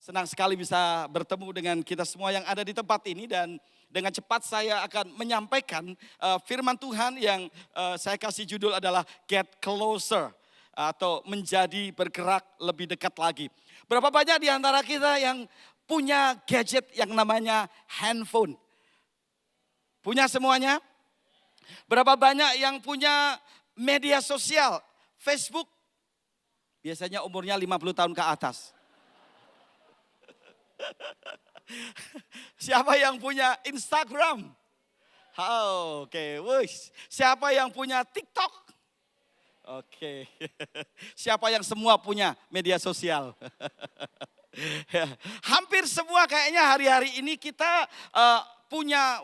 Senang sekali bisa bertemu dengan kita semua yang ada di tempat ini dan dengan cepat saya akan menyampaikan firman Tuhan yang saya kasih judul adalah Get Closer atau menjadi bergerak lebih dekat lagi. Berapa banyak di antara kita yang punya gadget yang namanya handphone? Punya semuanya? Berapa banyak yang punya media sosial, Facebook? Biasanya umurnya 50 tahun ke atas. Siapa yang punya Instagram? Oke. Siapa yang punya TikTok? Oke. Siapa yang semua punya media sosial? Hampir semua kayaknya hari-hari ini kita punya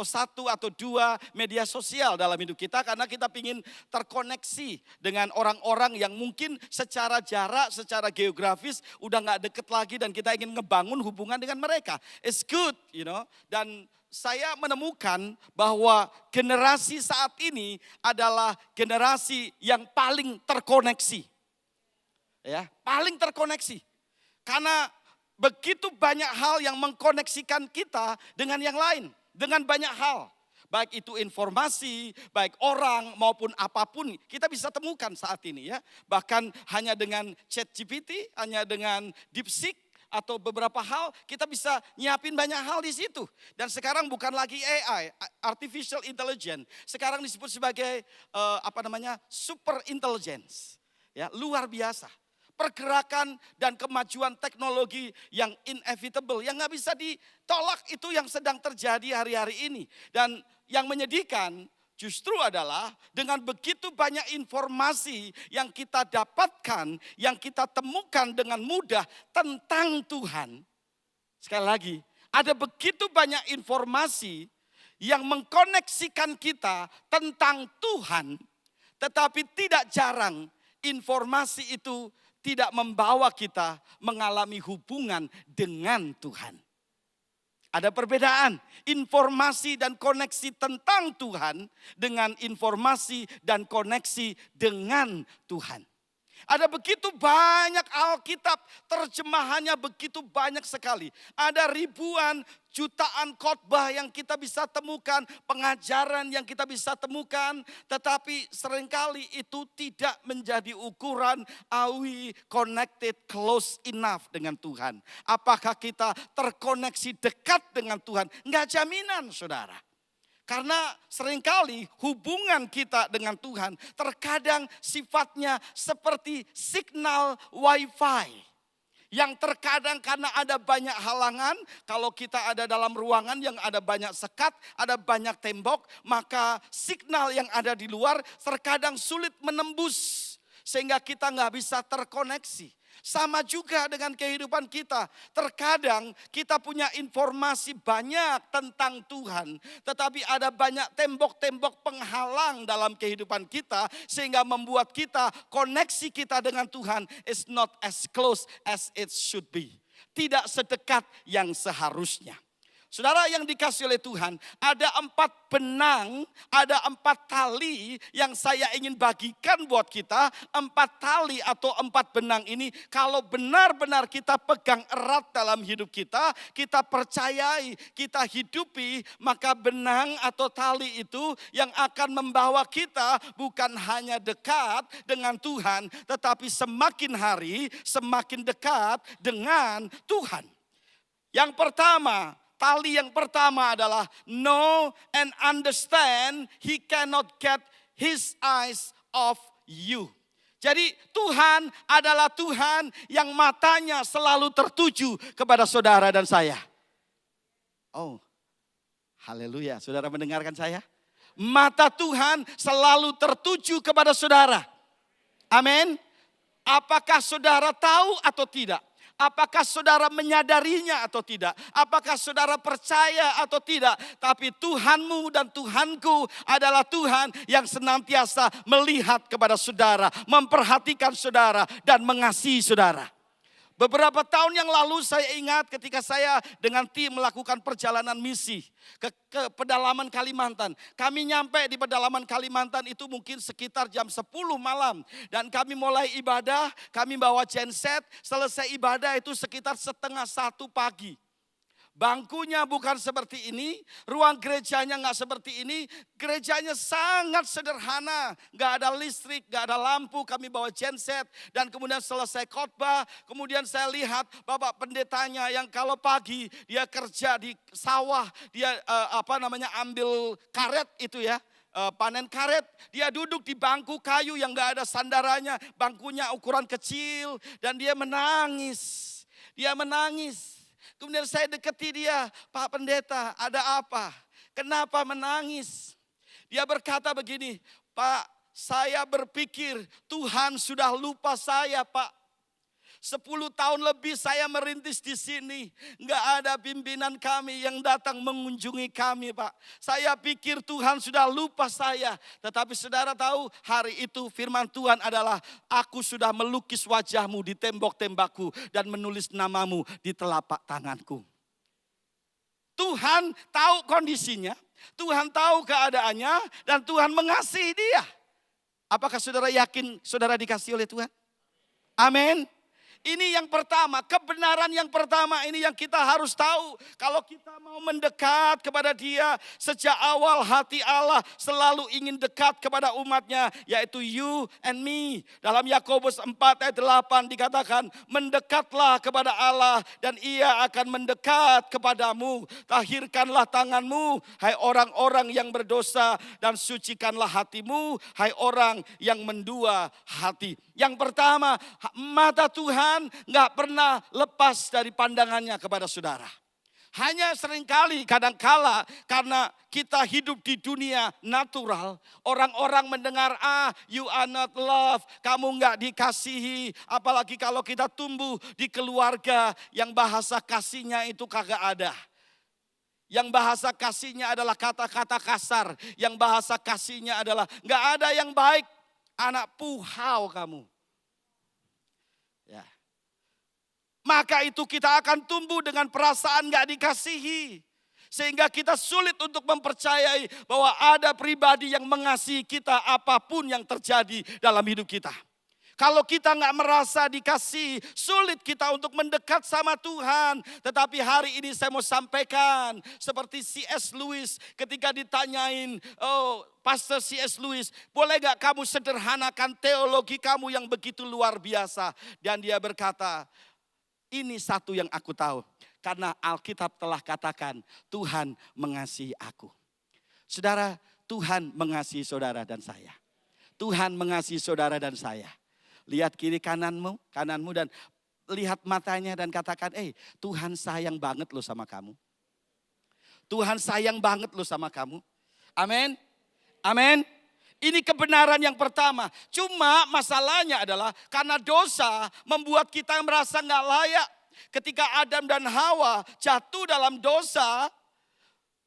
satu atau dua media sosial dalam hidup kita karena kita ingin terkoneksi dengan orang-orang yang mungkin secara jarak, secara geografis udah gak deket lagi dan kita ingin ngebangun hubungan dengan mereka. It's good, dan saya menemukan bahwa generasi saat ini adalah generasi yang paling terkoneksi. Ya, paling terkoneksi. Karena begitu banyak hal yang mengkoneksikan kita dengan yang lain. Dengan banyak hal. Baik itu informasi, baik orang maupun apapun kita bisa temukan saat ini ya. Bahkan hanya dengan ChatGPT, hanya dengan DeepSeek atau beberapa hal kita bisa nyiapin banyak hal di situ. Dan sekarang bukan lagi AI, Artificial Intelligence. Sekarang disebut sebagai super intelligence. Ya, luar biasa. Pergerakan dan kemajuan teknologi yang inevitable, yang gak bisa ditolak itu yang sedang terjadi hari-hari ini. Dan yang menyedihkan justru adalah dengan begitu banyak informasi yang kita dapatkan, yang kita temukan dengan mudah tentang Tuhan. Sekali lagi, ada begitu banyak informasi yang mengkoneksikan kita tentang Tuhan, tetapi tidak jarang informasi itu tidak membawa kita mengalami hubungan dengan Tuhan. Ada perbedaan informasi dan koneksi tentang Tuhan dengan informasi dan koneksi dengan Tuhan. Ada begitu banyak Alkitab, terjemahannya begitu banyak sekali. Ada ribuan, jutaan khotbah yang kita bisa temukan, pengajaran yang kita bisa temukan. Tetapi seringkali itu tidak menjadi ukuran, are we connected close enough dengan Tuhan. Apakah kita terkoneksi dekat dengan Tuhan? Enggak jaminan saudara. Karena seringkali hubungan kita dengan Tuhan terkadang sifatnya seperti signal wifi. Yang terkadang karena ada banyak halangan, kalau kita ada dalam ruangan yang ada banyak sekat, ada banyak tembok, maka signal yang ada di luar terkadang sulit menembus. Sehingga kita gak bisa terkoneksi. Sama juga dengan kehidupan kita. Terkadang kita punya informasi banyak tentang Tuhan. Tetapi ada banyak tembok-tembok penghalang dalam kehidupan kita. Sehingga membuat kita, koneksi kita dengan Tuhan is not as close as it should be. Tidak sedekat yang seharusnya. Saudara yang dikasih oleh Tuhan, ada 4 benang, ada 4 tali yang saya ingin bagikan buat kita. 4 tali atau 4 benang ini kalau benar-benar kita pegang erat dalam hidup kita percayai, kita hidupi, maka benang atau tali itu yang akan membawa kita bukan hanya dekat dengan Tuhan, tetapi semakin hari semakin dekat dengan Tuhan. Yang pertama, tali yang pertama adalah know and understand he cannot get his eyes off you. Jadi Tuhan adalah Tuhan yang matanya selalu tertuju kepada saudara dan saya. Oh, haleluya, saudara mendengarkan saya? Mata Tuhan selalu tertuju kepada saudara. Amin. Apakah saudara tahu atau tidak? Apakah saudara menyadarinya atau tidak? Apakah saudara percaya atau tidak? Tapi Tuhanmu dan Tuhanku adalah Tuhan yang senantiasa melihat kepada saudara, memperhatikan saudara dan mengasihi saudara. Beberapa tahun yang lalu saya ingat ketika saya dengan tim melakukan perjalanan misi ke pedalaman Kalimantan. Kami nyampe di pedalaman Kalimantan itu mungkin sekitar jam 10 malam. Dan kami mulai ibadah, kami bawa genset, selesai ibadah itu sekitar 12:30 pagi. Bangkunya bukan seperti ini, ruang gerejanya nggak seperti ini. Gerejanya sangat sederhana, nggak ada listrik, nggak ada lampu. Kami bawa genset dan kemudian selesai khotbah. Kemudian saya lihat bapak pendetanya yang kalau pagi dia kerja di sawah, dia ambil karet itu ya. Panen karet, dia duduk di bangku kayu yang nggak ada sandarannya, bangkunya ukuran kecil dan dia menangis. Dia menangis. Kemudian saya deketi dia, Pak Pendeta, ada apa? Kenapa menangis? Dia berkata begini, Pak, saya berpikir Tuhan sudah lupa saya, Pak. 10 tahun lebih saya merintis di sini. Enggak ada pimpinan kami yang datang mengunjungi kami, Pak. Saya pikir Tuhan sudah lupa saya. Tetapi saudara tahu hari itu firman Tuhan adalah, aku sudah melukis wajahmu di tembok-tembakku dan menulis namamu di telapak tanganku. Tuhan tahu kondisinya, Tuhan tahu keadaannya, dan Tuhan mengasihi dia. Apakah saudara yakin saudara dikasihi oleh Tuhan? Amin. Ini yang pertama, kebenaran yang pertama ini yang kita harus tahu. Kalau kita mau mendekat kepada Dia, sejak awal hati Allah selalu ingin dekat kepada umatnya, yaitu you and me. Dalam Yakobus 4 ayat 8 dikatakan, mendekatlah kepada Allah dan Ia akan mendekat kepadamu. Tahirkanlah tanganmu, hai orang-orang yang berdosa, dan sucikanlah hatimu, hai orang yang mendua hati. Yang pertama, mata Tuhan gak pernah lepas dari pandangannya kepada saudara. Hanya seringkali kadangkala karena kita hidup di dunia natural, orang-orang mendengar, you are not loved, kamu gak dikasihi. Apalagi kalau kita tumbuh di keluarga yang bahasa kasihnya itu kagak ada. Yang bahasa kasihnya adalah kata-kata kasar, yang bahasa kasihnya adalah gak ada yang baik. Anak puhau kamu. Ya. Maka itu kita akan tumbuh dengan perasaan gak dikasihi. Sehingga kita sulit untuk mempercayai bahwa ada pribadi yang mengasihi kita apapun yang terjadi dalam hidup kita. Kalau kita gak merasa dikasih, sulit kita untuk mendekat sama Tuhan. Tetapi hari ini saya mau sampaikan, seperti C.S. Lewis ketika ditanyain, Pastor C.S. Lewis, boleh gak kamu sederhanakan teologi kamu yang begitu luar biasa? Dan dia berkata, ini satu yang aku tahu, karena Alkitab telah katakan, Tuhan mengasihi aku. Saudara, Tuhan mengasihi saudara dan saya. Tuhan mengasihi saudara dan saya. Lihat kiri kananmu dan lihat matanya dan katakan, Tuhan sayang banget loh sama kamu. Tuhan sayang banget loh sama kamu. Amin. Amin. Ini kebenaran yang pertama. Cuma masalahnya adalah karena dosa membuat kita merasa gak layak. Ketika Adam dan Hawa jatuh dalam dosa,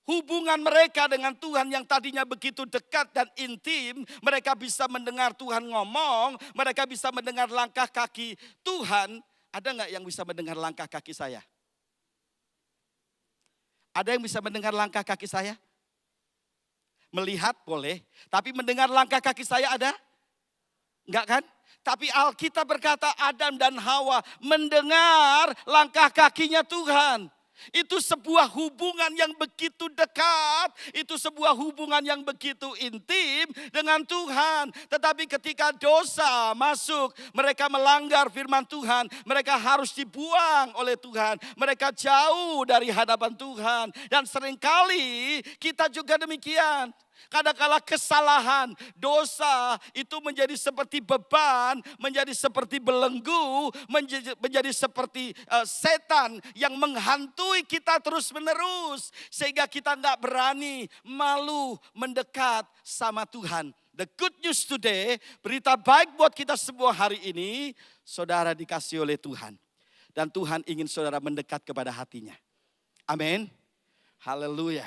hubungan mereka dengan Tuhan yang tadinya begitu dekat dan intim, mereka bisa mendengar Tuhan ngomong, mereka bisa mendengar langkah kaki Tuhan. Ada gak yang bisa mendengar langkah kaki saya? Ada yang bisa mendengar langkah kaki saya? Melihat boleh, tapi mendengar langkah kaki saya ada? Enggak kan? Tapi Alkitab berkata Adam dan Hawa mendengar langkah kakinya Tuhan. Itu sebuah hubungan yang begitu dekat, itu sebuah hubungan yang begitu intim dengan Tuhan. Tetapi ketika dosa masuk, mereka melanggar firman Tuhan, mereka harus dibuang oleh Tuhan. Mereka jauh dari hadapan Tuhan. Dan seringkali kita juga demikian. Kadang-kala kesalahan, dosa itu menjadi seperti beban, menjadi seperti belenggu, menjadi seperti setan yang menghantui kita terus menerus. Sehingga kita gak berani, malu mendekat sama Tuhan. The good news today, berita baik buat kita semua hari ini, saudara dikasih oleh Tuhan. Dan Tuhan ingin saudara mendekat kepada hatinya. Amin. Haleluya.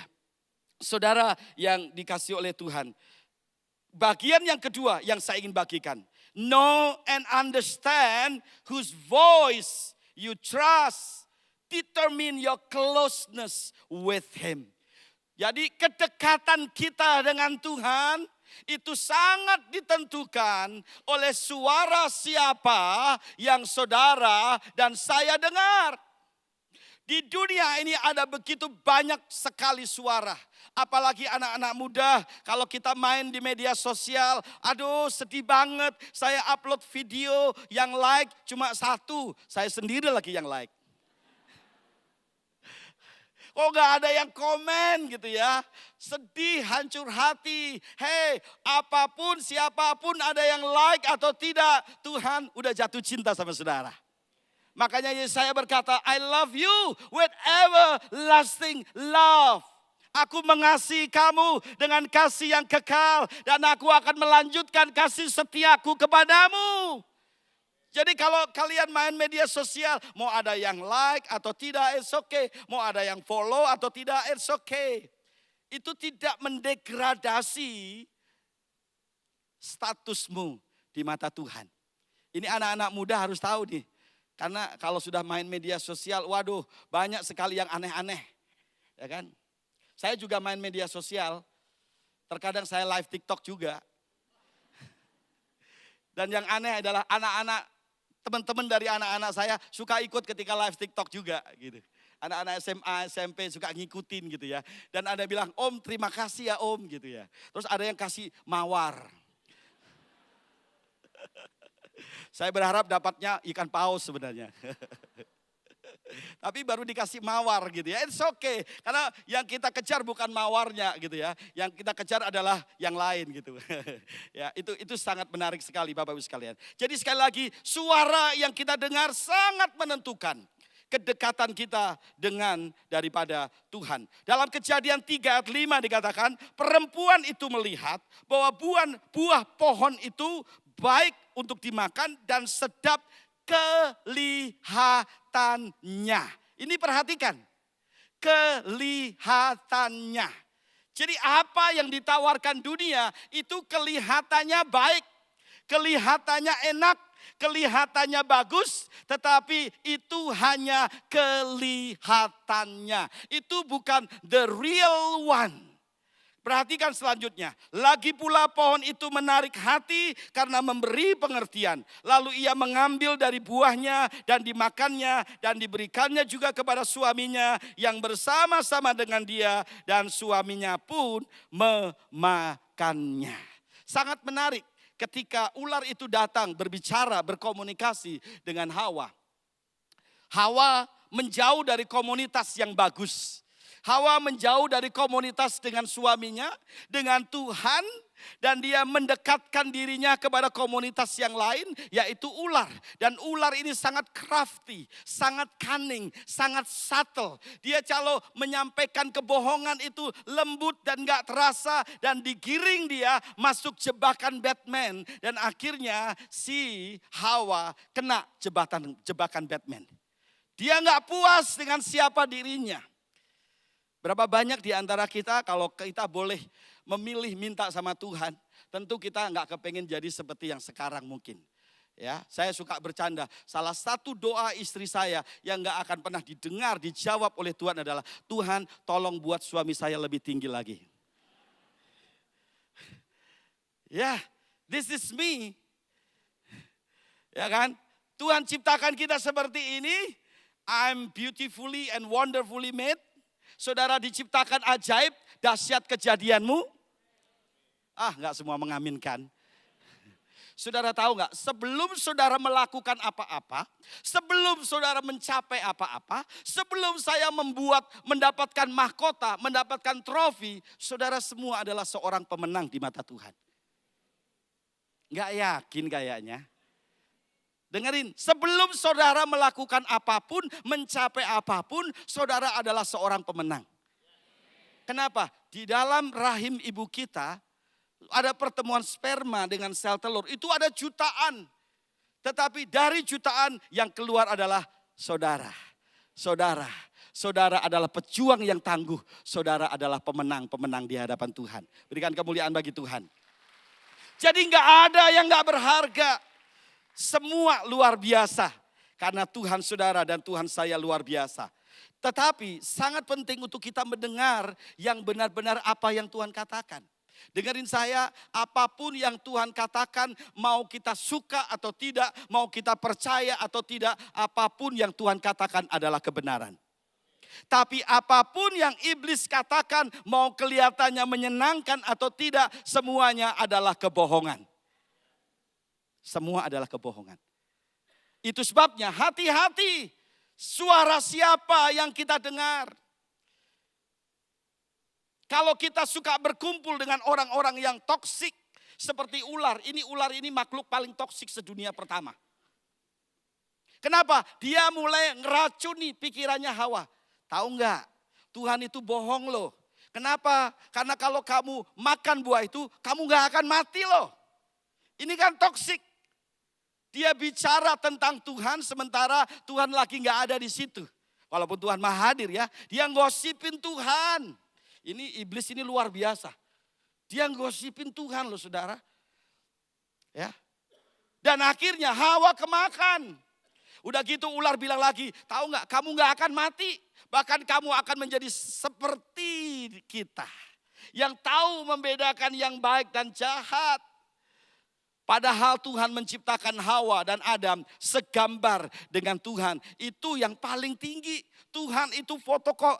Saudara yang dikasih oleh Tuhan. Bagian yang kedua yang saya ingin bagikan. Know and understand whose voice you trust determine your closeness with Him. Jadi kedekatan kita dengan Tuhan itu sangat ditentukan oleh suara siapa yang saudara dan saya dengar. Di dunia ini ada begitu banyak sekali suara. Apalagi anak-anak muda, kalau kita main di media sosial, aduh sedih banget. Saya upload video yang like cuma satu, saya sendiri lagi yang like. Kok gak ada yang komen gitu ya. Sedih, hancur hati. Hei, apapun, siapapun ada yang like atau tidak. Tuhan udah jatuh cinta sama saudara. Makanya Yesaya berkata, I love you with everlasting love. Aku mengasihi kamu dengan kasih yang kekal. Dan aku akan melanjutkan kasih setiaku kepadamu. Jadi kalau kalian main media sosial, mau ada yang like atau tidak, it's okay. Mau ada yang follow atau tidak, it's okay. Itu tidak mendegradasi statusmu di mata Tuhan. Ini anak-anak muda harus tahu nih. Karena kalau sudah main media sosial, waduh banyak sekali yang aneh-aneh. Ya kan? Saya juga main media sosial, terkadang saya live TikTok juga. Dan yang aneh adalah anak-anak, teman-teman dari anak-anak saya suka ikut ketika live TikTok juga gitu. Anak-anak SMA, SMP suka ngikutin gitu ya. Dan ada bilang, Om terima kasih ya Om gitu ya. Terus ada yang kasih mawar. Saya berharap dapatnya ikan paus sebenarnya. Tapi baru dikasih mawar gitu ya. It's okay. Karena yang kita kejar bukan mawarnya gitu ya. Yang kita kejar adalah yang lain gitu. Ya, itu sangat menarik sekali Bapak Ibu sekalian. Jadi sekali lagi suara yang kita dengar sangat menentukan kedekatan kita dengan daripada Tuhan. Dalam Kejadian 3 ayat 5 dikatakan, perempuan itu melihat bahwa buah pohon itu baik untuk dimakan dan sedap kelihatannya. Ini perhatikan, kelihatannya. Jadi apa yang ditawarkan dunia itu kelihatannya baik, kelihatannya enak, kelihatannya bagus, tetapi itu hanya kelihatannya. Itu bukan the real one. Perhatikan selanjutnya. Lagi pula pohon itu menarik hati karena memberi pengertian. Lalu ia mengambil dari buahnya dan dimakannya dan diberikannya juga kepada suaminya yang bersama-sama dengan dia. Dan suaminya pun memakannya. Sangat menarik ketika ular itu datang berbicara, berkomunikasi dengan Hawa. Hawa menjauh dari komunitas yang bagus. Hawa menjauh dari komunitas dengan suaminya, dengan Tuhan. Dan dia mendekatkan dirinya kepada komunitas yang lain, yaitu ular. Dan ular ini sangat crafty, sangat cunning, sangat subtle. Dia kalau menyampaikan kebohongan itu lembut dan gak terasa. Dan digiring dia masuk jebakan Batman. Dan akhirnya si Hawa kena jebakan Batman. Dia gak puas dengan siapa dirinya. Berapa banyak di antara kita kalau kita boleh memilih minta sama Tuhan, tentu kita nggak kepengen jadi seperti yang sekarang mungkin. Ya, saya suka bercanda. Salah satu doa istri saya yang nggak akan pernah didengar, dijawab oleh Tuhan adalah, Tuhan tolong buat suami saya lebih tinggi lagi. Ya, this is me. Ya kan? Tuhan ciptakan kita seperti ini. I'm beautifully and wonderfully made. Saudara diciptakan ajaib, dahsyat kejadianmu. Enggak semua mengaminkan. Saudara tahu enggak, sebelum saudara melakukan apa-apa, sebelum saudara mencapai apa-apa, sebelum saya mendapatkan mahkota, mendapatkan trofi, saudara semua adalah seorang pemenang di mata Tuhan. Enggak yakin kayaknya. Dengerin, sebelum saudara melakukan apapun, mencapai apapun, saudara adalah seorang pemenang. Kenapa? Di dalam rahim ibu kita, ada pertemuan sperma dengan sel telur, itu ada jutaan. Tetapi dari jutaan yang keluar adalah saudara. Saudara adalah pejuang yang tangguh, saudara adalah pemenang di hadapan Tuhan. Berikan kemuliaan bagi Tuhan. Jadi gak ada yang gak berharga. Semua luar biasa. Karena Tuhan saudara dan Tuhan saya luar biasa. Tetapi sangat penting untuk kita mendengar yang benar-benar apa yang Tuhan katakan. Dengerin saya, apapun yang Tuhan katakan, mau kita suka atau tidak, mau kita percaya atau tidak, apapun yang Tuhan katakan adalah kebenaran. Tapi apapun yang iblis katakan, mau kelihatannya menyenangkan atau tidak, semuanya adalah kebohongan. Semua adalah kebohongan. Itu sebabnya hati-hati suara siapa yang kita dengar. Kalau kita suka berkumpul dengan orang-orang yang toksik seperti ular. Ular ini makhluk paling toksik sedunia pertama. Kenapa? Dia mulai ngeracuni pikirannya Hawa. Tahu enggak? Tuhan itu bohong loh. Kenapa? Karena kalau kamu makan buah itu, kamu enggak akan mati loh. Ini kan toksik. Dia bicara tentang Tuhan sementara Tuhan lagi nggak ada di situ. Walaupun Tuhan maha hadir ya, dia ngosipin Tuhan. Ini iblis ini luar biasa. Dia ngosipin Tuhan loh saudara. Ya. Dan akhirnya Hawa kemakan. Udah gitu ular bilang lagi, tahu nggak? Kamu nggak akan mati. Bahkan kamu akan menjadi seperti kita. Yang tahu membedakan yang baik dan jahat. Padahal Tuhan menciptakan Hawa dan Adam segambar dengan Tuhan. Itu yang paling tinggi. Tuhan itu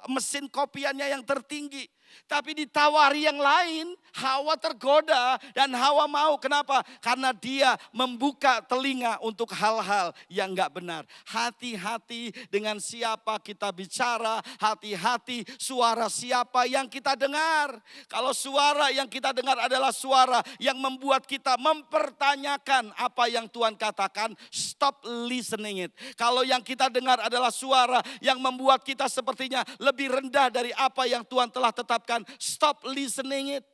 mesin kopiannya yang tertinggi. Tapi ditawari yang lain, Hawa tergoda dan Hawa mau. Kenapa? Karena dia membuka telinga untuk hal-hal yang gak benar. Hati-hati dengan siapa kita bicara, hati-hati suara siapa yang kita dengar. Kalau suara yang kita dengar adalah suara yang membuat kita mempertanyakan apa yang Tuhan katakan, stop listening it. Kalau yang kita dengar adalah suara yang membuat kita sepertinya lebih rendah dari apa yang Tuhan telah tetapkan, stop listening it.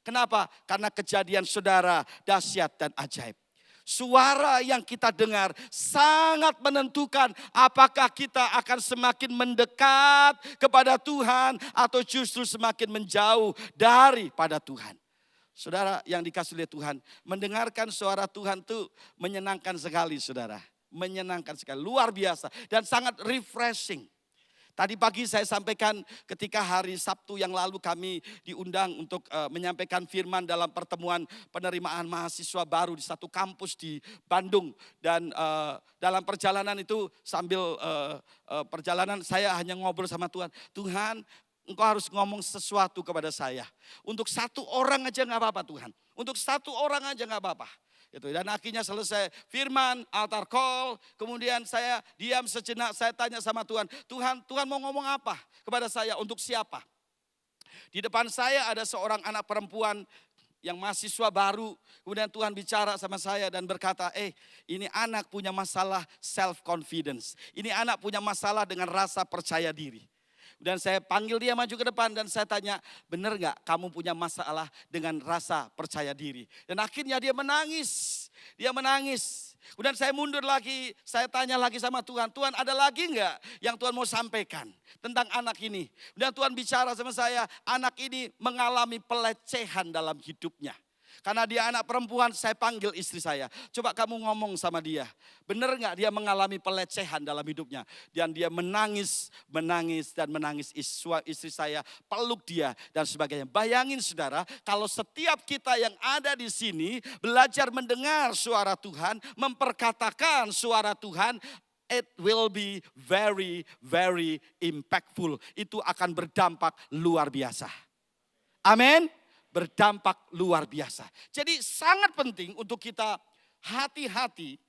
Kenapa? Karena kejadian saudara dahsyat dan ajaib. Suara yang kita dengar sangat menentukan apakah kita akan semakin mendekat kepada Tuhan atau justru semakin menjauh daripada Tuhan. Saudara yang dikasihi oleh Tuhan, mendengarkan suara Tuhan itu menyenangkan sekali saudara. Menyenangkan sekali, luar biasa dan sangat refreshing. Tadi pagi saya sampaikan ketika hari Sabtu yang lalu kami diundang untuk menyampaikan firman dalam pertemuan penerimaan mahasiswa baru di satu kampus di Bandung. Dan dalam perjalanan itu sambil perjalanan saya hanya ngobrol sama Tuhan. Tuhan, Engkau harus ngomong sesuatu kepada saya. Untuk satu orang aja gak apa-apa Tuhan. Untuk satu orang aja gak apa-apa. Dan akhirnya selesai firman, altar call, kemudian saya diam sejenak, saya tanya sama Tuhan, Tuhan mau ngomong apa kepada saya, untuk siapa? Di depan saya ada seorang anak perempuan yang mahasiswa baru, kemudian Tuhan bicara sama saya dan berkata, ini anak punya masalah self confidence, ini anak punya masalah dengan rasa percaya diri. Dan saya panggil dia maju ke depan dan saya tanya, benar gak kamu punya masalah dengan rasa percaya diri? Dan akhirnya dia menangis, Kemudian saya mundur lagi, saya tanya lagi sama Tuhan, Tuhan ada lagi gak yang Tuhan mau sampaikan tentang anak ini? Dan Tuhan bicara sama saya, anak ini mengalami pelecehan dalam hidupnya. Karena dia anak perempuan, saya panggil istri saya. Coba kamu ngomong sama dia. Benar gak dia mengalami pelecehan dalam hidupnya? Dan dia menangis. Istri saya peluk dia dan sebagainya. Bayangin saudara, kalau setiap kita yang ada di sini belajar mendengar suara Tuhan, memperkatakan suara Tuhan, it will be very, very impactful. Itu akan berdampak luar biasa. Amin. Berdampak luar biasa. Jadi sangat penting untuk kita hati-hati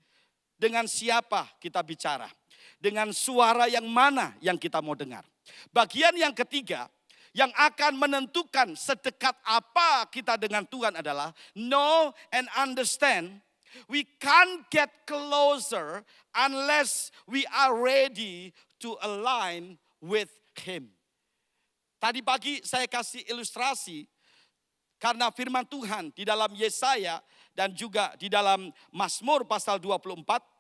dengan siapa kita bicara. Dengan suara yang mana yang kita mau dengar. Bagian yang ketiga yang akan menentukan sedekat apa kita dengan Tuhan adalah know and understand. We can't get closer unless we are ready to align with Him. Tadi pagi saya kasih ilustrasi. Karena firman Tuhan di dalam Yesaya dan juga di dalam Mazmur pasal 24,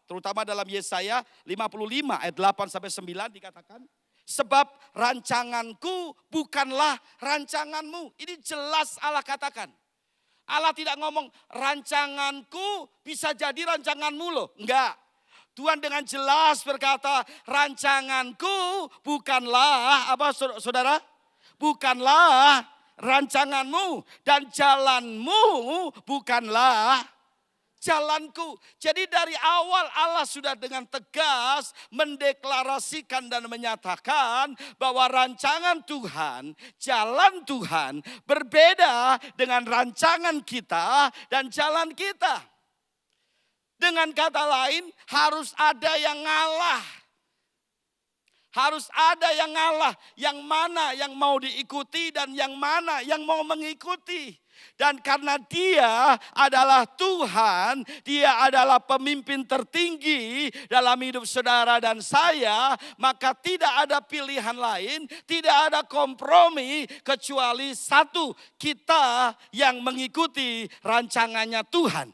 terutama dalam Yesaya 55 ayat 8 sampai 9 dikatakan, sebab rancanganku bukanlah rancanganmu. Ini jelas Allah katakan. Allah tidak ngomong rancanganku bisa jadi rancanganmu loh. Enggak. Tuhan dengan jelas berkata, rancanganku bukanlah, apa saudara? Bukanlah rancanganmu dan jalanmu bukanlah jalanku. Jadi dari awal Allah sudah dengan tegas mendeklarasikan dan menyatakan bahwa rancangan Tuhan, jalan Tuhan berbeda dengan rancangan kita dan jalan kita. Dengan kata lain, harus ada yang ngalah. Harus ada yang ngalah, yang mana yang mau diikuti dan yang mana yang mau mengikuti. Dan karena dia adalah Tuhan, dia adalah pemimpin tertinggi dalam hidup saudara dan saya, maka tidak ada pilihan lain, tidak ada kompromi kecuali satu, kita yang mengikuti rancangannya Tuhan.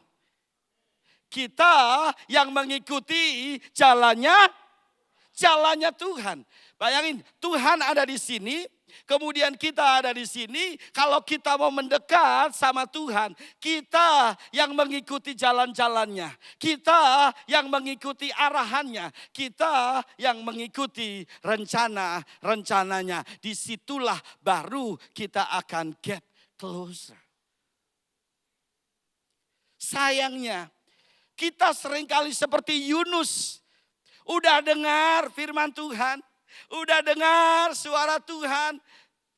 Kita yang mengikuti jalannya Tuhan. Bayangin, Tuhan ada di sini, kemudian kita ada di sini. Kalau kita mau mendekat sama Tuhan, kita yang mengikuti jalan-jalannya, kita yang mengikuti arahannya, kita yang mengikuti rencananya. Disitulah baru kita akan get closer. Sayangnya, kita seringkali seperti Yunus. Udah dengar firman Tuhan, udah dengar suara Tuhan,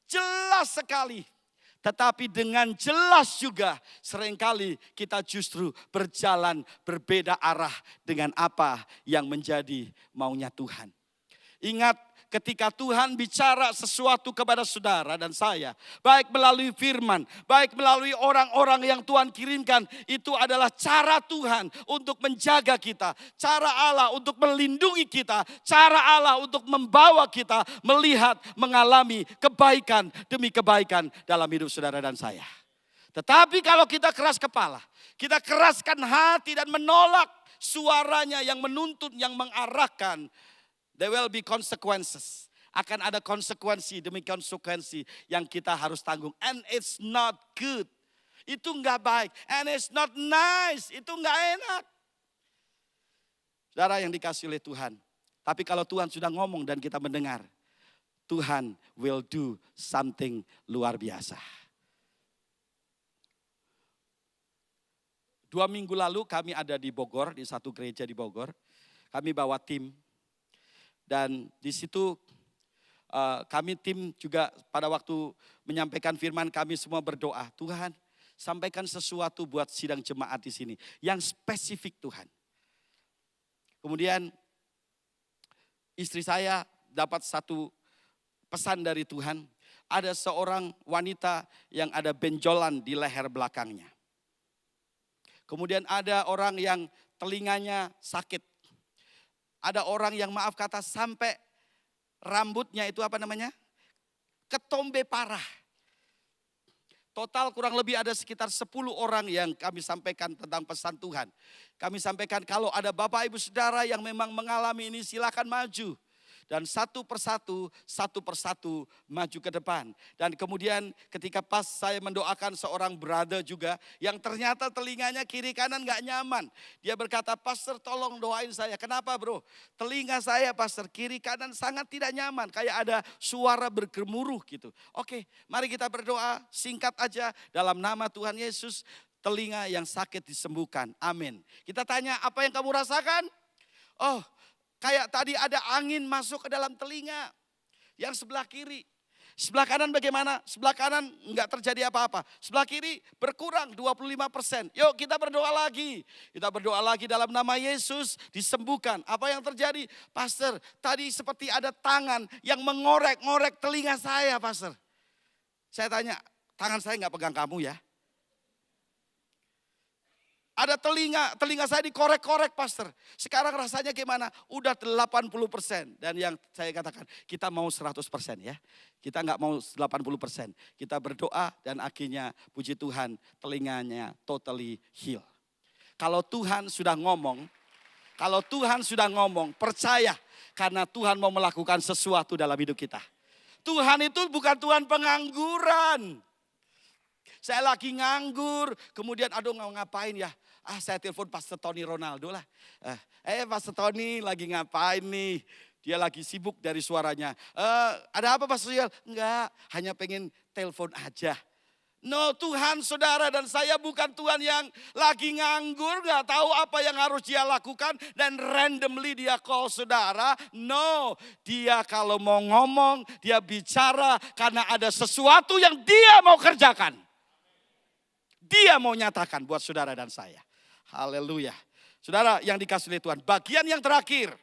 jelas sekali. Tetapi dengan jelas juga seringkali kita justru berjalan berbeda arah dengan apa yang menjadi maunya Tuhan. Ingat, ketika Tuhan bicara sesuatu kepada saudara dan saya, baik melalui firman, baik melalui orang-orang yang Tuhan kirimkan, itu adalah cara Tuhan untuk menjaga kita, cara Allah untuk melindungi kita, cara Allah untuk membawa kita melihat, mengalami kebaikan demi kebaikan dalam hidup saudara dan saya. Tetapi kalau kita keras kepala, kita keraskan hati dan menolak suaranya yang menuntun, yang mengarahkan, there will be consequences. Akan ada konsekuensi demi konsekuensi yang kita harus tanggung. And it's not good. Itu enggak baik. And it's not nice. Itu enggak enak. Saudara yang dikasih oleh Tuhan. Tapi kalau Tuhan sudah ngomong dan kita mendengar, Tuhan will do something luar biasa. 2 minggu lalu kami ada di Bogor, di satu gereja di Bogor. Kami bawa tim. Dan di situ kami tim juga pada waktu menyampaikan firman kami semua berdoa. Tuhan, sampaikan sesuatu buat sidang jemaat di sini yang spesifik Tuhan. Kemudian istri saya dapat satu pesan dari Tuhan. Ada seorang wanita yang ada benjolan di leher belakangnya. Kemudian ada orang yang telinganya sakit. Ada orang yang maaf kata sampai rambutnya itu apa namanya? Ketombe parah. Total kurang lebih ada sekitar 10 orang yang kami sampaikan tentang pesan Tuhan. Kami sampaikan kalau ada Bapak Ibu Saudara yang memang mengalami ini silakan maju. Dan satu persatu maju ke depan. Dan kemudian ketika pas saya mendoakan seorang brother juga yang ternyata telinganya kiri kanan gak nyaman. Dia berkata, "Pastor tolong doain saya." "Kenapa bro?" "Telinga saya pastor kiri kanan sangat tidak nyaman. Kayak ada suara bergemuruh gitu." "Oke, mari kita berdoa singkat aja dalam nama Tuhan Yesus. Telinga yang sakit disembuhkan. Amin." Kita tanya, "Apa yang kamu rasakan?" "Oh, kayak tadi ada angin masuk ke dalam telinga." Yang sebelah kiri. Sebelah kanan bagaimana? Sebelah kanan enggak terjadi apa-apa. Sebelah kiri berkurang 25%. Yuk kita berdoa lagi. Kita berdoa lagi dalam nama Yesus disembuhkan. Apa yang terjadi? "Pastor, tadi seperti ada tangan yang mengorek-ngorek telinga saya, Pastor." Saya tanya, "Tangan saya enggak pegang kamu ya?" "Ada telinga saya dikorek-korek pastor. Sekarang rasanya gimana?" "Udah 80%. Dan yang saya katakan, kita mau 100% ya. Kita enggak mau 80%. Kita berdoa dan akhirnya puji Tuhan telinganya totally heal. Kalau Tuhan sudah ngomong, percaya karena Tuhan mau melakukan sesuatu dalam hidup kita. Tuhan itu bukan Tuhan pengangguran. Saya lagi nganggur, kemudian aduh ngapain ya? Saya telepon Pastor Tony Ronaldo lah. Pastor Tony lagi ngapain nih? Dia lagi sibuk dari suaranya. Ada apa Pastor Yel? Enggak, hanya pengen telepon aja. No, Tuhan saudara dan saya bukan Tuhan yang lagi nganggur, gak tahu apa yang harus dia lakukan dan randomly dia call saudara. No, dia kalau mau ngomong, dia bicara karena ada sesuatu yang dia mau kerjakan. Dia mau nyatakan buat saudara dan saya. Haleluya. Saudara yang dikasihi oleh Tuhan, bagian yang terakhir.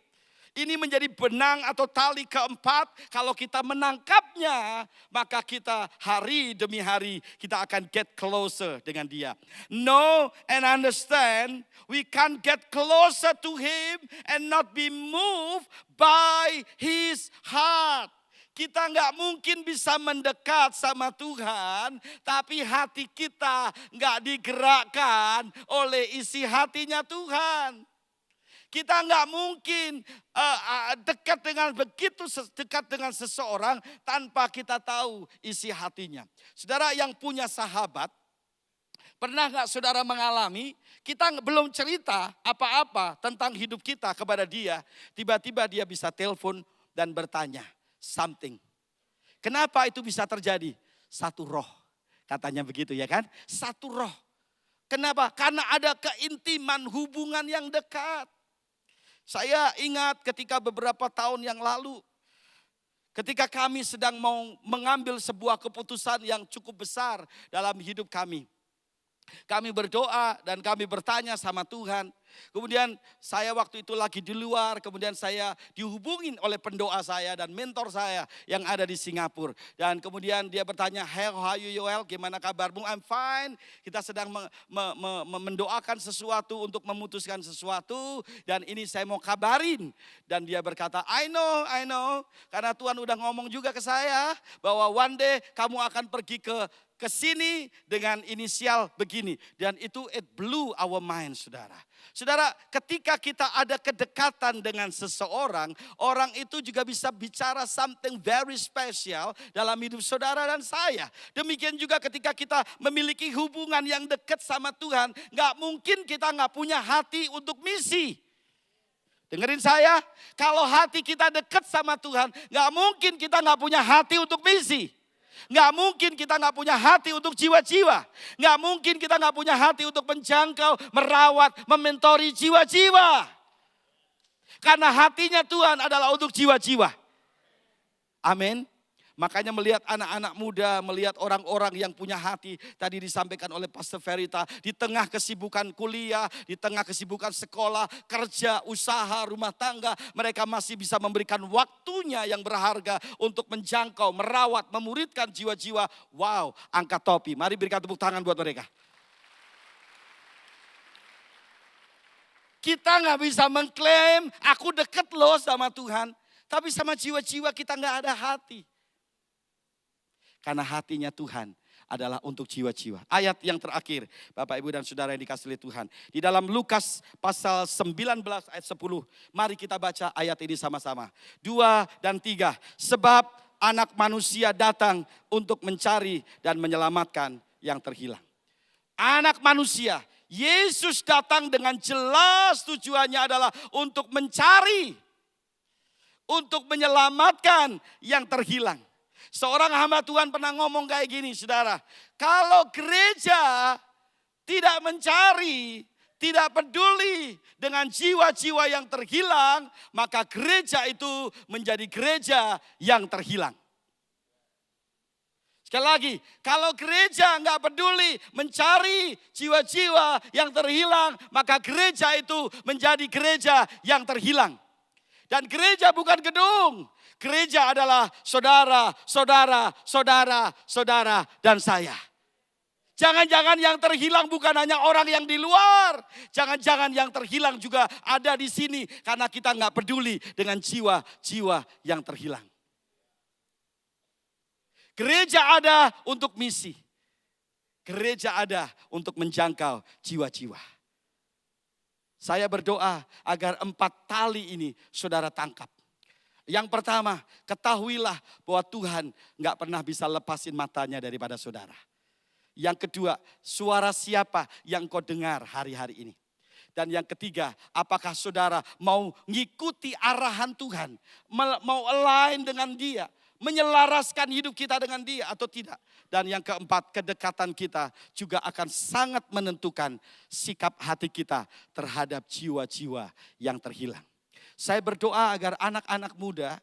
Ini menjadi benang atau tali keempat. Kalau kita menangkapnya, maka kita hari demi hari kita akan get closer dengan dia. Know and understand, we can get closer to him and not be moved by his heart. Kita nggak mungkin bisa mendekat sama Tuhan, tapi hati kita nggak digerakkan oleh isi hatinya Tuhan. Kita nggak mungkin dekat dengan begitu dekat dengan seseorang tanpa kita tahu isi hatinya. Saudara yang punya sahabat, pernah nggak saudara mengalami kita belum cerita apa-apa tentang hidup kita kepada dia, tiba-tiba dia bisa telepon dan bertanya something. Kenapa itu bisa terjadi? Satu roh, katanya begitu ya kan? Satu roh. Kenapa? Karena ada keintiman hubungan yang dekat. Saya ingat ketika beberapa tahun yang lalu, ketika kami sedang mau mengambil sebuah keputusan yang cukup besar dalam hidup kami. Kami berdoa dan kami bertanya sama Tuhan. Kemudian saya waktu itu lagi di luar, kemudian saya dihubungin oleh pendoa saya dan mentor saya yang ada di Singapura. Dan kemudian dia bertanya, "Hey, how are you Yoel? Gimana kabarmu?" "I'm fine." Kita sedang mendoakan sesuatu untuk memutuskan sesuatu dan ini saya mau kabarin. Dan dia berkata, I know. Karena Tuhan udah ngomong juga ke saya bahwa one day kamu akan pergi ke sini dengan inisial begini. Dan itu it blew our mind, saudara. Saudara, ketika kita ada kedekatan dengan seseorang, orang itu juga bisa bicara something very special dalam hidup saudara dan saya. Demikian juga ketika kita memiliki hubungan yang dekat sama Tuhan, gak mungkin kita gak punya hati untuk misi. Dengerin saya, kalau hati kita dekat sama Tuhan, gak mungkin kita gak punya hati untuk misi. Nggak mungkin kita nggak punya hati untuk jiwa-jiwa. Nggak mungkin kita nggak punya hati untuk menjangkau, merawat, mementori jiwa-jiwa. Karena hatinya Tuhan adalah untuk jiwa-jiwa. Amin. Makanya melihat anak-anak muda, melihat orang-orang yang punya hati. Tadi disampaikan oleh Pastor Verita, di tengah kesibukan kuliah, di tengah kesibukan sekolah, kerja, usaha, rumah tangga. Mereka masih bisa memberikan waktunya yang berharga untuk menjangkau, merawat, memuridkan jiwa-jiwa. Wow, angkat topi. Mari berikan tepuk tangan buat mereka. Kita gak bisa mengklaim, aku dekat loh sama Tuhan. Tapi sama jiwa-jiwa kita gak ada hati. Karena hatinya Tuhan adalah untuk jiwa-jiwa. Ayat yang terakhir, Bapak Ibu dan Saudara yang dikasihi oleh Tuhan. Di dalam Lukas pasal 19 ayat 10. Mari kita baca ayat ini sama-sama. 2 dan 3. Sebab anak manusia datang untuk mencari dan menyelamatkan yang terhilang. Anak manusia, Yesus datang dengan jelas tujuannya adalah untuk mencari. Untuk menyelamatkan yang terhilang. Seorang hamba Tuhan pernah ngomong kayak gini, saudara. Kalau gereja tidak mencari, tidak peduli dengan jiwa-jiwa yang terhilang, maka gereja itu menjadi gereja yang terhilang. Sekali lagi, kalau gereja nggak peduli mencari jiwa-jiwa yang terhilang, maka gereja itu menjadi gereja yang terhilang. Dan gereja bukan gedung. Gereja adalah saudara, dan saya. Jangan-jangan yang terhilang bukan hanya orang yang di luar. Jangan-jangan yang terhilang juga ada di sini. Karena kita gak peduli dengan jiwa-jiwa yang terhilang. Gereja ada untuk misi. Gereja ada untuk menjangkau jiwa-jiwa. Saya berdoa agar 4 tali ini saudara tangkap. Yang pertama, ketahuilah bahwa Tuhan gak pernah bisa lepasin matanya daripada saudara. Yang kedua, suara siapa yang kau dengar hari-hari ini? Dan yang ketiga, apakah saudara mau ngikuti arahan Tuhan? Mau align dengan dia? Menyelaraskan hidup kita dengan dia atau tidak? Dan yang keempat, kedekatan kita juga akan sangat menentukan sikap hati kita terhadap jiwa-jiwa yang terhilang. Saya berdoa agar anak-anak muda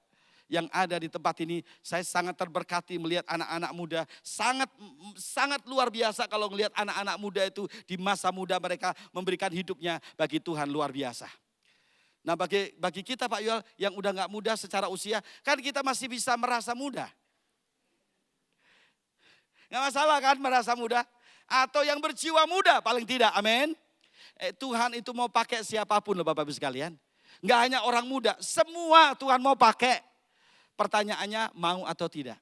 yang ada di tempat ini, saya sangat terberkati melihat anak-anak muda, sangat luar biasa kalau melihat anak-anak muda itu di masa muda mereka memberikan hidupnya bagi Tuhan luar biasa. Nah bagi kita Pak Yuel yang udah gak muda secara usia, kan kita masih bisa merasa muda. Gak masalah kan merasa muda, atau yang berjiwa muda paling tidak, amin. Tuhan itu mau pakai siapapun loh Bapak Ibu sekalian. Gak hanya orang muda, semua Tuhan mau pakai. Pertanyaannya mau atau tidak?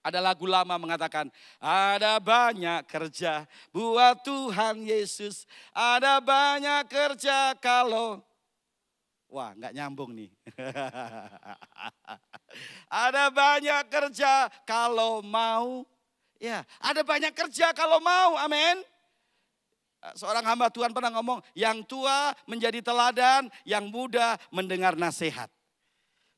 Ada lagu lama mengatakan, ada banyak kerja buat Tuhan Yesus. Ada banyak kerja kalau... Wah gak nyambung nih. Ada banyak kerja kalau mau. Ya, ada banyak kerja kalau mau, amin. Seorang hamba Tuhan pernah ngomong, yang tua menjadi teladan, yang muda mendengar nasihat.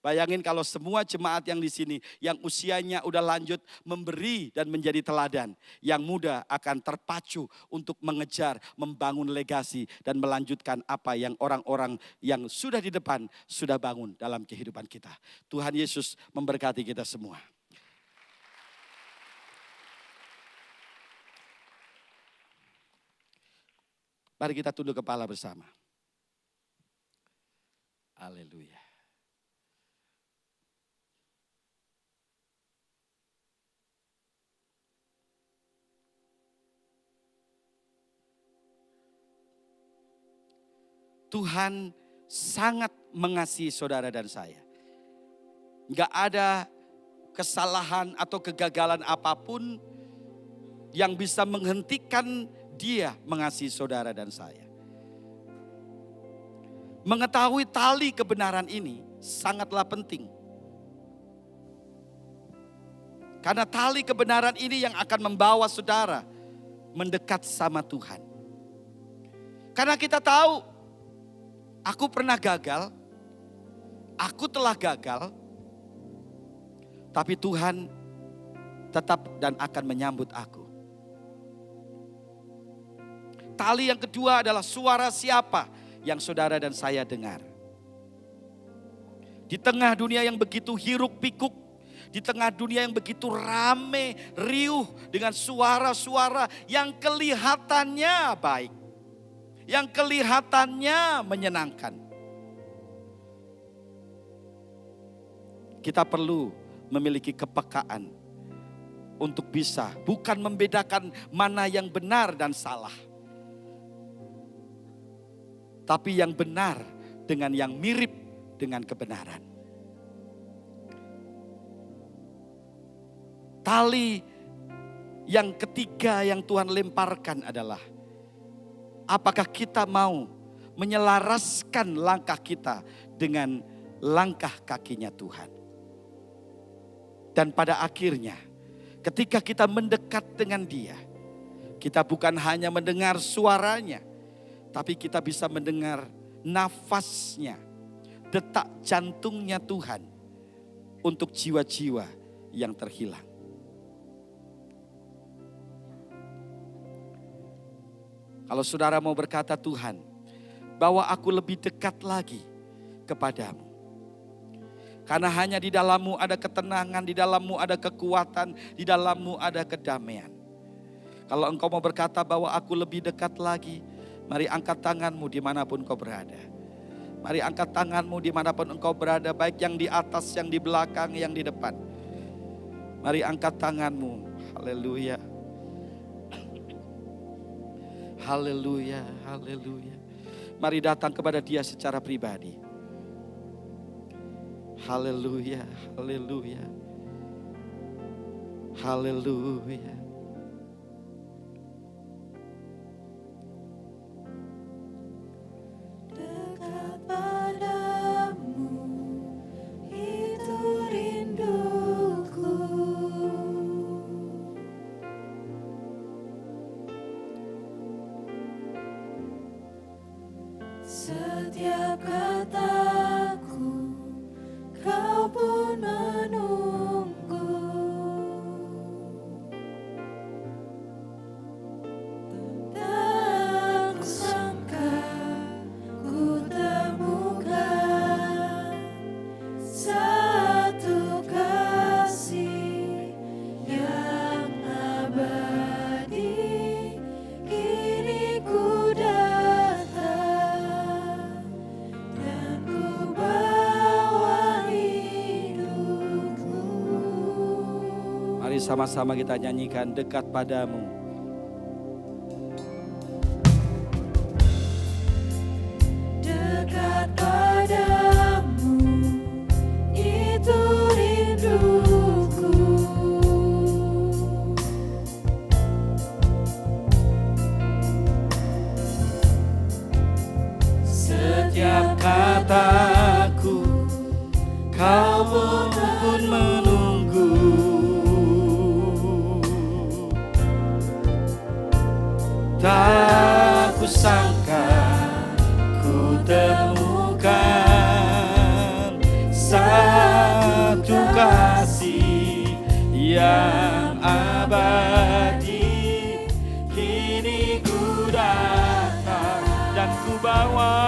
Bayangin kalau semua jemaat yang di sini, yang usianya udah lanjut memberi dan menjadi teladan. Yang muda akan terpacu untuk mengejar, membangun legasi dan melanjutkan apa yang orang-orang yang sudah di depan sudah bangun dalam kehidupan kita. Tuhan Yesus memberkati kita semua. Mari kita tunduk kepala bersama. Haleluya. Tuhan sangat mengasihi saudara dan saya. Enggak ada kesalahan atau kegagalan apapun yang bisa menghentikan dia mengasihi saudara dan saya. Mengetahui tali kebenaran ini sangatlah penting. Karena tali kebenaran ini yang akan membawa saudara mendekat sama Tuhan. Karena kita tahu, aku pernah gagal, aku telah gagal, tapi Tuhan tetap dan akan menyambut aku. Tali yang kedua adalah suara siapa yang saudara dan saya dengar. Di tengah dunia yang begitu hiruk pikuk, di tengah dunia yang begitu rame, riuh dengan suara-suara yang kelihatannya baik, yang kelihatannya menyenangkan. Kita perlu memiliki kepekaan untuk bisa bukan membedakan mana yang benar dan salah, tapi yang benar dengan yang mirip dengan kebenaran. Tali yang ketiga yang Tuhan lemparkan adalah, apakah kita mau menyelaraskan langkah kita dengan langkah kakinya Tuhan. Dan pada akhirnya ketika kita mendekat dengan Dia, kita bukan hanya mendengar suaranya, tapi kita bisa mendengar nafasnya, detak jantungnya Tuhan untuk jiwa-jiwa yang terhilang. Kalau saudara mau berkata, Tuhan, bawa aku lebih dekat lagi kepadamu. Karena hanya di dalammu ada ketenangan, di dalammu ada kekuatan, di dalammu ada kedamaian. Kalau engkau mau berkata bahwa aku lebih dekat lagi, mari angkat tanganmu dimanapun kau berada. Mari angkat tanganmu dimanapun engkau berada, baik yang di atas, yang di belakang, yang di depan. Mari angkat tanganmu, haleluya. Haleluya, haleluya. Mari datang kepada Dia secara pribadi. Haleluya, haleluya. Haleluya. Dekat padamu, itu rinduku. Mari sama-sama kita nyanyikan dekat padamu. Dekat padamu, itu rinduku. Setiap kataku kau pun menunggu. Tak kusangka ku temukan satu kasih yang abadi. Kini ku datang dan ku bawa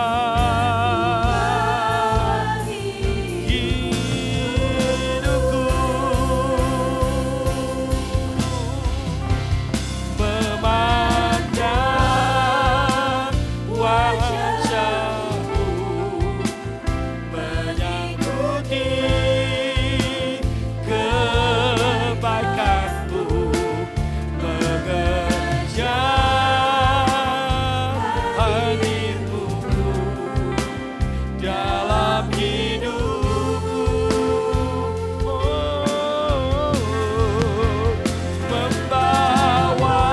hidupku, memandang wajahmu, menyangkuti kebaikanmu, mengejar hadirmu dalam hidupku. Membawa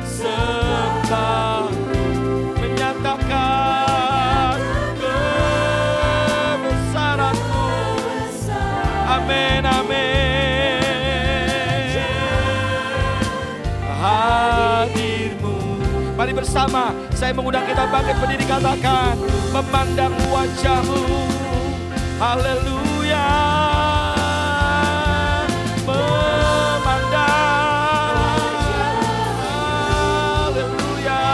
serta menyatakan kebesaranmu. Amin, amin. Hadirmu. Mari bersama saya mengundang kita bangkit berdiri, katakan memandang wajahmu. Haleluya. Memandang. Haleluya.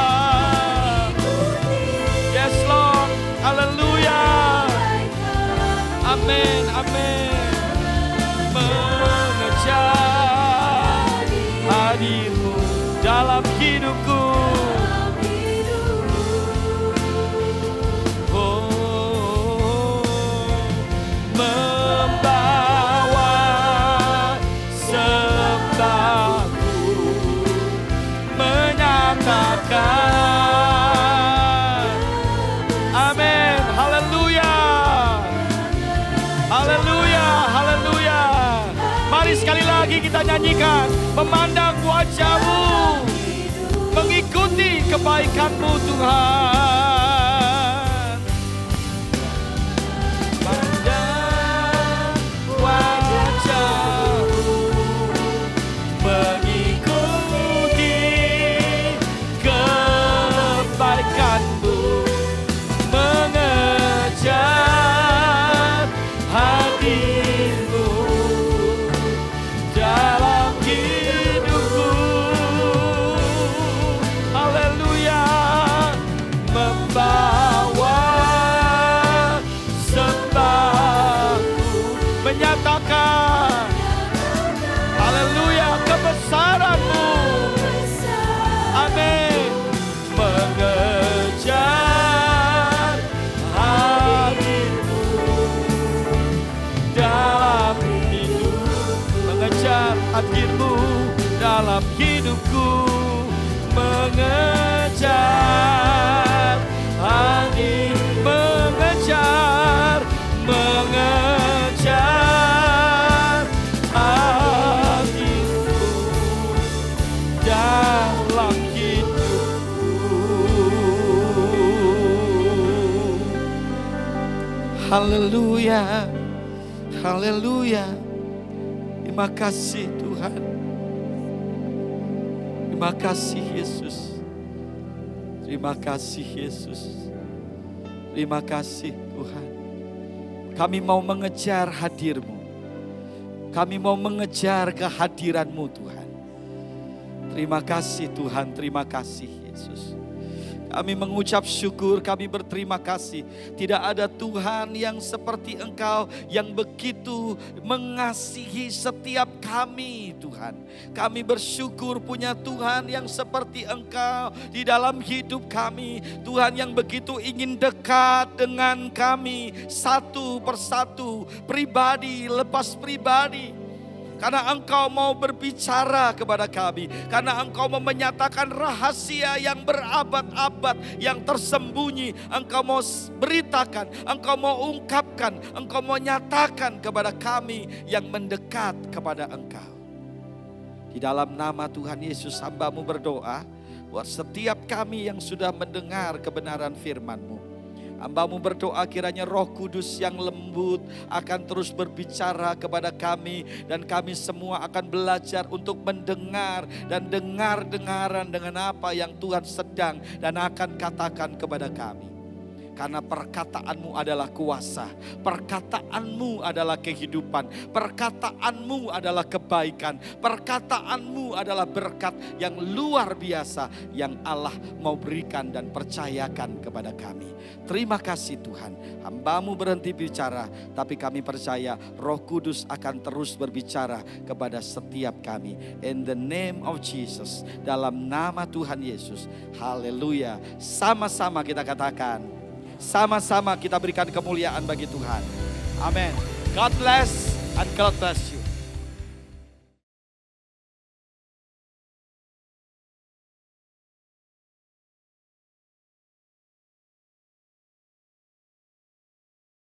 Yes Lord. Haleluya. Amin, amin. Mengejar hadirmu dalam hidupku. Oh, membawa sertaku, menyatakan. Amin, haleluya. Haleluya, haleluya. Mari sekali lagi kita nyanyikan, memandang wajahmu, mengikuti kebaikanmu Tuhan. Memandang wajahmu, mengikuti kebaikanmu, mengejar hadirmu dalam hidupku. Haleluya. Membawa sertaku, menyatakan haleluya kebesaranmu. Amin. Mengejar hadirmu dalam hidup, mengejar hadirmu dalam hidupku, mengejar hadir, mengejar hadirmu dalam hidupku. Haleluya, haleluya. Terima kasih Tuhan. Terima kasih Yesus. Terima kasih Yesus. Terima kasih Tuhan. Kami mau mengejar hadir-Mu. Kami mau mengejar kehadiran-Mu Tuhan. Terima kasih Tuhan, terima kasih Yesus. Kami mengucap syukur, kami berterima kasih. Tidak ada Tuhan yang seperti Engkau yang begitu mengasihi setiap kami Tuhan. Kami bersyukur punya Tuhan yang seperti Engkau di dalam hidup kami. Tuhan yang begitu ingin dekat dengan kami satu persatu, pribadi lepas pribadi. Karena Engkau mau berbicara kepada kami. Karena Engkau mau menyatakan rahasia yang berabad-abad, yang tersembunyi. Engkau mau beritakan, Engkau mau ungkapkan, Engkau mau nyatakan kepada kami yang mendekat kepada Engkau. Di dalam nama Tuhan Yesus, hamba-Mu berdoa buat setiap kami yang sudah mendengar kebenaran firman-Mu. Hamba-Mu berdoa kiranya Roh Kudus yang lembut akan terus berbicara kepada kami. Dan kami semua akan belajar untuk mendengar dan dengar-dengaran dengan apa yang Tuhan sedang dan akan katakan kepada kami. Karena perkataan-Mu adalah kuasa, perkataan-Mu adalah kehidupan, perkataan-Mu adalah kebaikan, perkataan-Mu adalah berkat yang luar biasa yang Allah mau berikan dan percayakan kepada kami. Terima kasih Tuhan, hamba-Mu berhenti bicara, tapi kami percaya Roh Kudus akan terus berbicara kepada setiap kami. In the name of Jesus, dalam nama Tuhan Yesus, haleluya. Sama-sama kita katakan. Sama-sama kita berikan kemuliaan bagi Tuhan. Amin. God bless and God bless you.